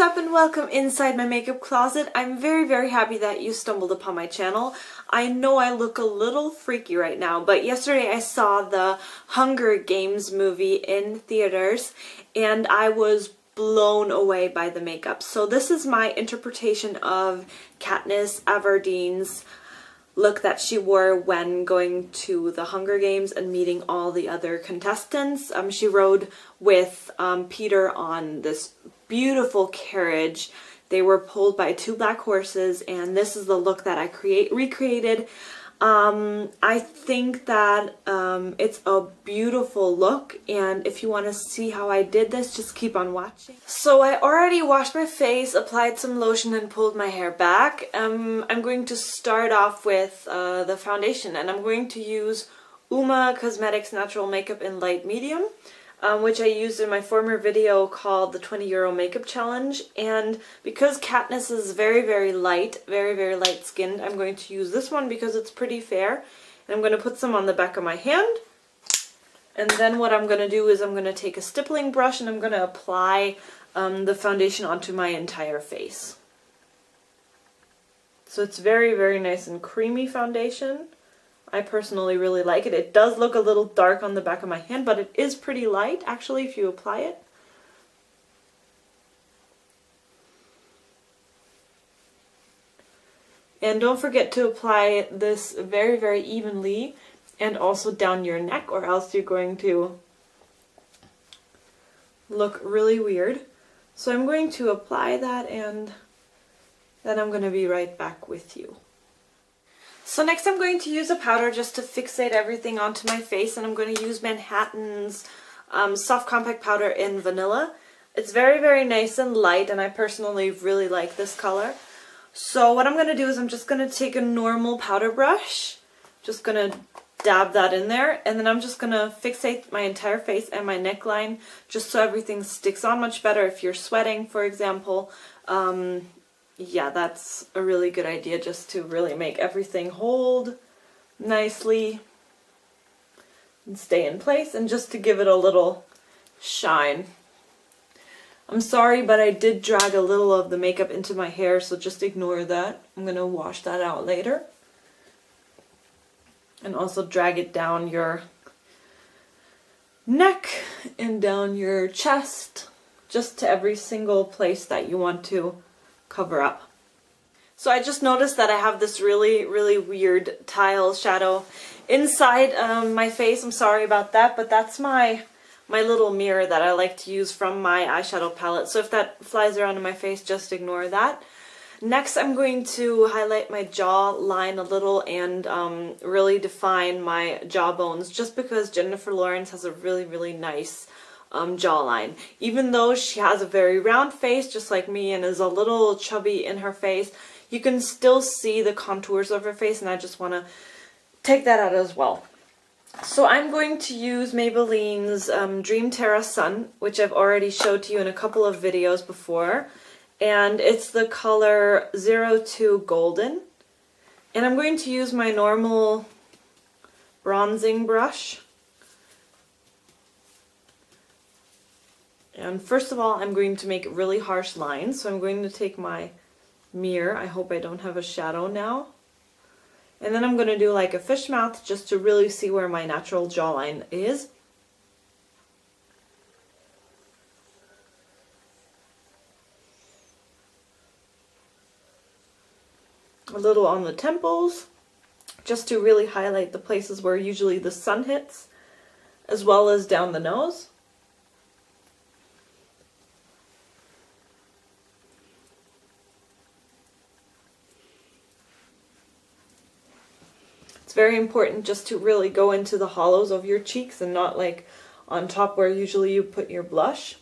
up and welcome inside my makeup closet. I'm very happy that you stumbled upon my channel. I know I look a little freaky right now, but yesterday I saw the Hunger Games movie in theaters and I was blown away by the makeup. So this is my interpretation of Katniss Everdeen's look that she wore when going to the Hunger Games and meeting all the other contestants. She rode with Peter on this beautiful carriage. They were pulled by two black horses, and this is the look that I recreated. I think that it's a beautiful look, and if you want to see how I did this, just keep on watching. So I already washed my face, applied some lotion, and pulled my hair back. I'm going to start off with the foundation, and I'm going to use Uma Cosmetics Natural Makeup in Light Medium, which I used in my former video called the 20 € Makeup Challenge. And because Katniss is very light, very light skinned, I'm going to use this one because it's pretty fair. And I'm going to put some on the back of my hand. And then what I'm going to do is I'm going to take a stippling brush and I'm going to apply the foundation onto my entire face. So it's very nice and creamy foundation. I personally really like it. It does look a little dark on the back of my hand, but it is pretty light actually if you apply it. And don't forget to apply this very evenly and also down your neck, or else you're going to look really weird. So I'm going to apply that and then I'm going to be right back with you. So next I'm going to use a powder just to fixate everything onto my face, and I'm going to use Manhattan's Soft Compact Powder in Vanilla. It's very nice and light, and I personally really like this color. So what I'm going to do is I'm just going to take a normal powder brush, just going to dab that in there, and then I'm just going to fixate my entire face and my neckline just so everything sticks on much better if you're sweating, for example. Yeah, that's a really good idea, just to really make everything hold nicely and stay in place, and just to give it a little shine. I'm sorry, but I did drag a little of the makeup into my hair, so just ignore that. I'm going to wash that out later. And also drag it down your neck and down your chest, just to every single place that you want to cover up. So I just noticed that I have this really weird tile shadow inside my face. I'm sorry about that, but that's my little mirror that I like to use from my eyeshadow palette. So if that flies around in my face, just ignore that. Next, I'm going to highlight my jawline a little and really define my jawbones, just because Jennifer Lawrence has a really nice jawline. Even though she has a very round face just like me and is a little chubby in her face, you can still see the contours of her face, and I just want to take that out as well. So I'm going to use Maybelline's Dream Terra Sun, which I've already showed to you in a couple of videos before, and it's the color 02 Golden. And I'm going to use my normal bronzing brush. And first of all, I'm going to make really harsh lines, so I'm going to take my mirror. I hope I don't have a shadow now. And then I'm going to do like a fish mouth just to really see where my natural jawline is. A little on the temples, just to really highlight the places where usually the sun hits, as well as down the nose. Very important just to really go into the hollows of your cheeks and not like on top where usually you put your blush,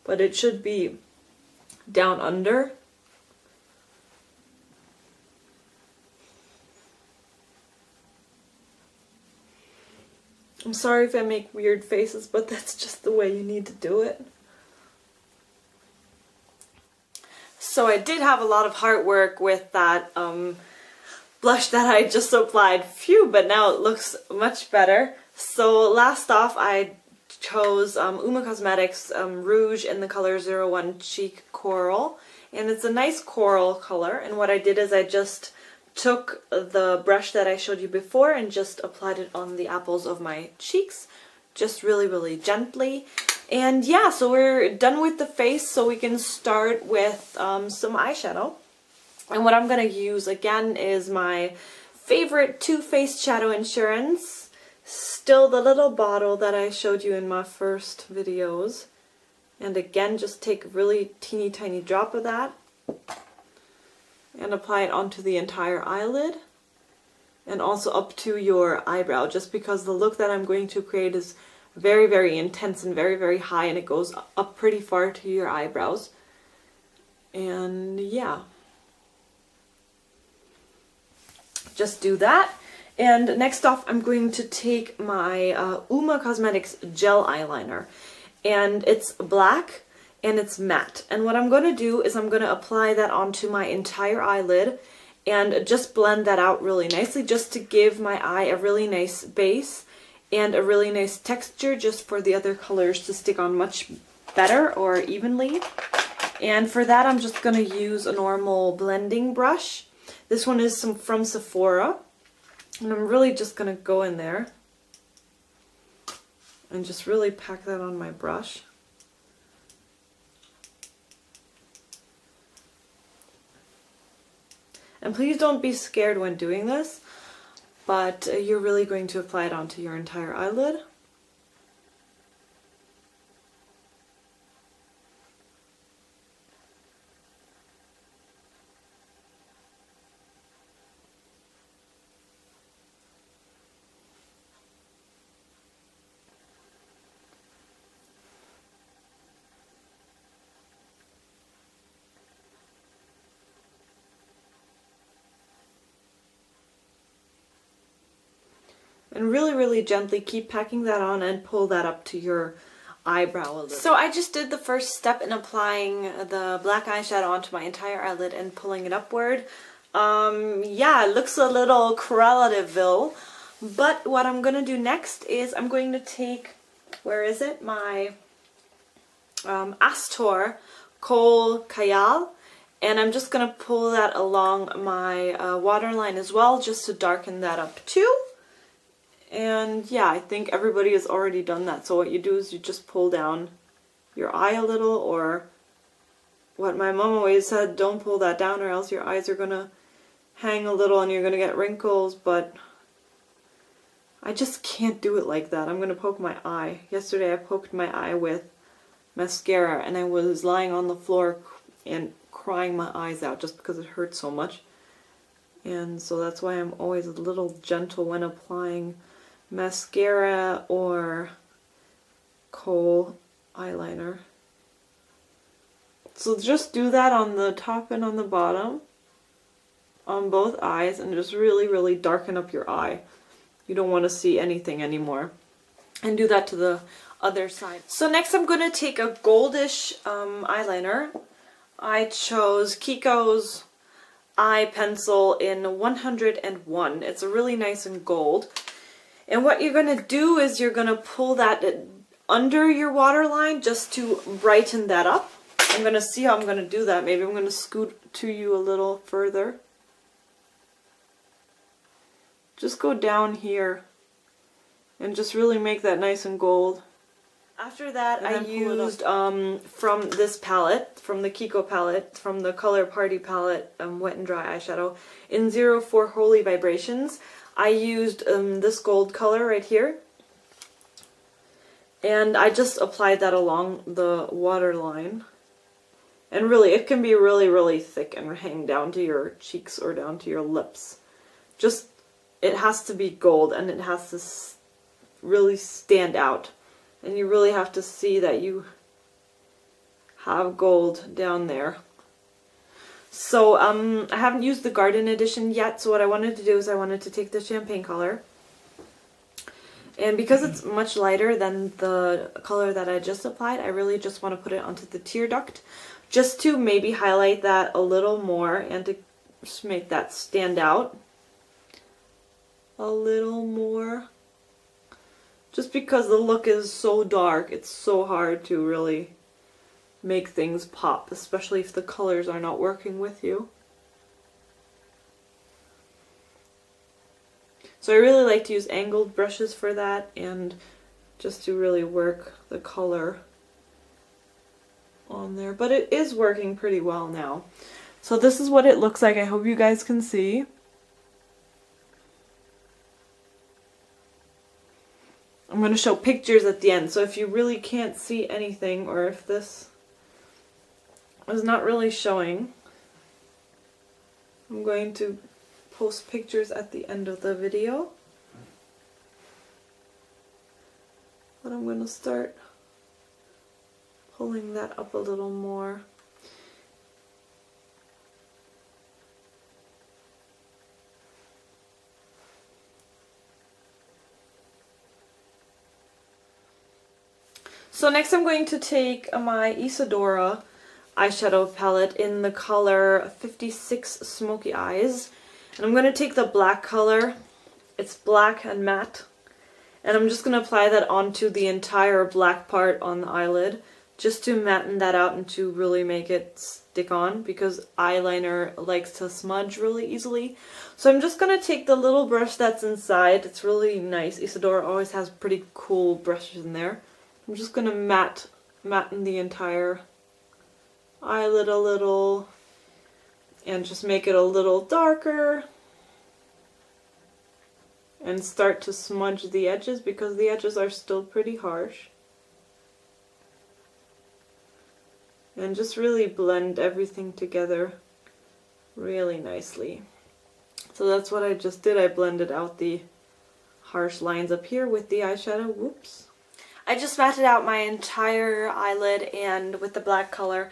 but it should be down under. I'm sorry if I make weird faces, but that's just the way you need to do it. So I did have a lot of hard work with that blush that I just applied. Phew, but now it looks much better. So last off, I chose Uma Cosmetics Rouge in the color 01 Cheek Coral. And it's a nice coral color. And what I did is I just took the brush that I showed you before and just applied it on the apples of my cheeks. Just really, really gently. And yeah, so we're done with the face, so we can start with some eyeshadow. And what I'm going to use again is my favorite Too Faced Shadow Insurance. Still the little bottle that I showed you in my first videos. And again, just take a really teeny tiny drop of that and apply it onto the entire eyelid and also up to your eyebrow, just because the look that I'm going to create is very, very intense and very, very high, and it goes up pretty far to your eyebrows. And yeah, just do that. And next off, I'm going to take my Uma Cosmetics gel eyeliner, and it's black and it's matte. And what I'm going to do is I'm going to apply that onto my entire eyelid and just blend that out really nicely, just to give my eye a really nice base and a really nice texture, just for the other colors to stick on much better or evenly. And for that, I'm just going to use a normal blending brush. This one is from Sephora. And I'm really just going to go in there and just really pack that on my brush. And please don't be scared when doing this, but you're really going to apply it onto your entire eyelid. And really, really gently keep packing that on and pull that up to your eyebrow a little. So I just did the first step in applying the black eyeshadow onto my entire eyelid and pulling it upward. Yeah, it looks a little correlative-ville. But what I'm going to do next is I'm going to take, where is it? My Astor Kohl Kajal. And I'm just going to pull that along my waterline as well, just to darken that up too. And yeah, I think everybody has already done that. So what you do is you just pull down your eye a little, or what my mom always said, don't pull that down or else your eyes are going to hang a little and you're going to get wrinkles. But I just can't do it like that. I'm going to poke my eye. Yesterday I poked my eye with mascara and I was lying on the floor and crying my eyes out just because it hurt so much. And so that's why I'm always a little gentle when applying mascara or kohl eyeliner. So just do that on the top and on the bottom on both eyes, and just really, really darken up your eye. You don't want to see anything anymore. And do that to the other side. So next I'm going to take a goldish eyeliner. I chose Kiko's eye pencil in 101. It's a really nice and gold. And what you're going to do is you're going to pull that under your waterline just to brighten that up. I'm going to see how I'm going to do that. Maybe I'm going to scoot to you a little further. Just go down here and just really make that nice and gold. After that, I used from this palette, from the Kiko palette, from the Color Party palette, Wet and Dry eyeshadow, in 04 Holy Vibrations. I used this gold color right here, and I just applied that along the waterline. And really, it can be really, really thick and hang down to your cheeks or down to your lips. Just, it has to be gold, and it has to really stand out. And you really have to see that you have gold down there. So I haven't used the Garden Edition yet, so what I wanted to do is I wanted to take the champagne color. And because it's much lighter than the color that I just applied, I really just want to put it onto the tear duct, just to maybe highlight that a little more and to just make that stand out a little more. Just because the look is so dark, it's so hard to really make things pop, especially if the colors are not working with you. So I really like to use angled brushes for that, and just to really work the color on there. But it is working pretty well now. So this is what it looks like. I hope you guys can see. I'm going to show pictures at the end, so if you really can't see anything, or if this is not really showing, I'm going to post pictures at the end of the video. But I'm going to start pulling that up a little more. So next I'm going to take my Isadora eyeshadow palette in the color 56 Smoky Eyes. And I'm going to take the black color. It's black and matte. And I'm just going to apply that onto the entire black part on the eyelid, just to matten that out and to really make it stick on, because eyeliner likes to smudge really easily. So I'm just going to take the little brush that's inside. It's really nice. Isadora always has pretty cool brushes in there. I'm just going to matten the entire eyelid a little and just make it a little darker and start to smudge the edges, because the edges are still pretty harsh. And just really blend everything together really nicely. So that's what I just did. I blended out the harsh lines up here with the eyeshadow. Whoops. I just matted out my entire eyelid and with the black color.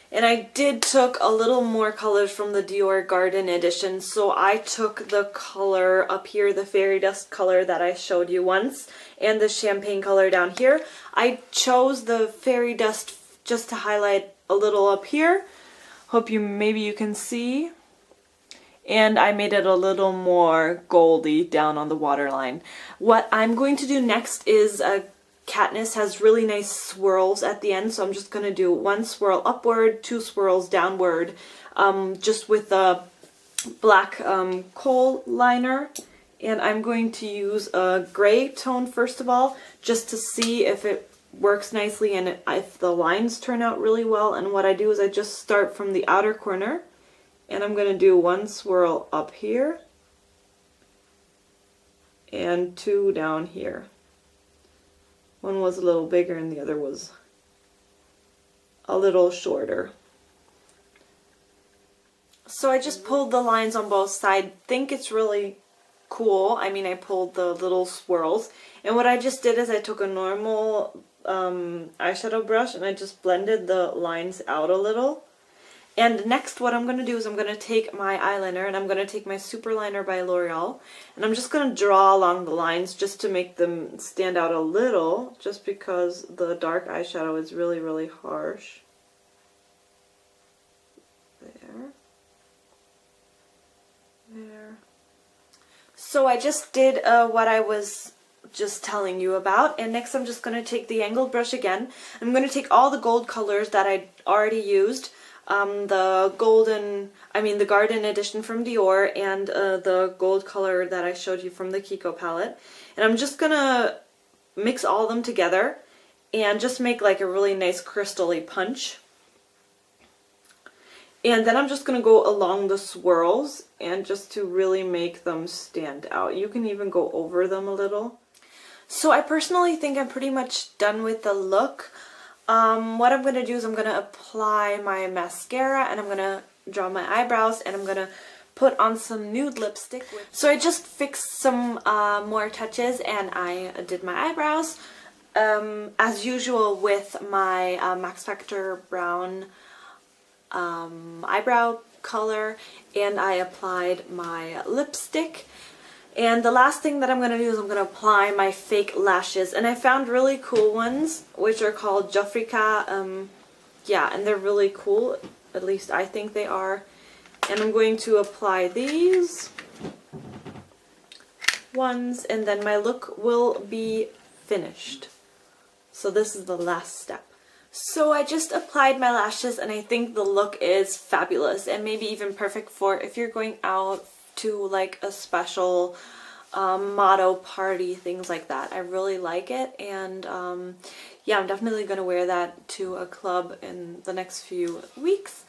And I took a little more colors from the Dior Garden Edition. So I took the color up here, the fairy dust color that I showed you once, and the champagne color down here. I chose the fairy dust just to highlight a little up here. Hope maybe you can see. And I made it a little more goldy down on the waterline. What I'm going to do next is Katniss has really nice swirls at the end, so I'm just going to do one swirl upward, two swirls downward, just with the black kohl liner. And I'm going to use a gray tone first of all, just to see if it works nicely and if the lines turn out really well. And what I do is I just start from the outer corner, and I'm going to do one swirl up here and two down here. One was a little bigger and the other was a little shorter. So I just pulled the lines on both sides. Think it's really cool. I mean, I pulled the little swirls. And what I just did is I took a normal eyeshadow brush and I just blended the lines out a little. And next what I'm going to do is I'm going to take my eyeliner, and I'm going to take my Super Liner by L'Oreal, and I'm just going to draw along the lines just to make them stand out a little, just because the dark eyeshadow is really, really harsh. There. There. So I just did what I was just telling you about, and next I'm just going to take the angled brush again. I'm going to take all the gold colors that I already used. The Garden Edition from Dior, and the gold color that I showed you from the Kiko palette. And I'm just gonna mix all of them together and just make like a really nice crystal-y punch. And then I'm just gonna go along the swirls and just to really make them stand out. You can even go over them a little. So I personally think I'm pretty much done with the look. What I'm going to do is I'm going to apply my mascara, and I'm going to draw my eyebrows, and I'm going to put on some nude lipstick. So I just fixed some more touches, and I did my eyebrows as usual with my Max Factor Brown eyebrow color, and I applied my lipstick. And the last thing that I'm going to do is I'm going to apply my fake lashes. And I found really cool ones, which are called Jofrika. Yeah, and they're really cool. At least I think they are. And I'm going to apply these ones. And then my look will be finished. So this is the last step. So I just applied my lashes and I think the look is fabulous and maybe even perfect for if you're going out to like a special motto party, things like that. I really like it, and yeah, I'm definitely going to wear that to a club in the next few weeks.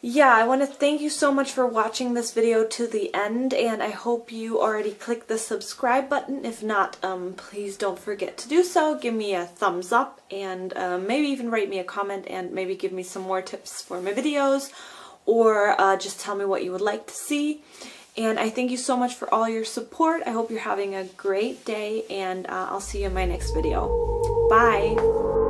Yeah, I want to thank you so much for watching this video to the end, and I hope you already clicked the subscribe button. If not, please don't forget to do so. Give me a thumbs up, and maybe even write me a comment and maybe give me some more tips for my videos, or just tell me what you would like to see. And I thank you so much for all your support. I hope you're having a great day, and I'll see you in my next video. Bye!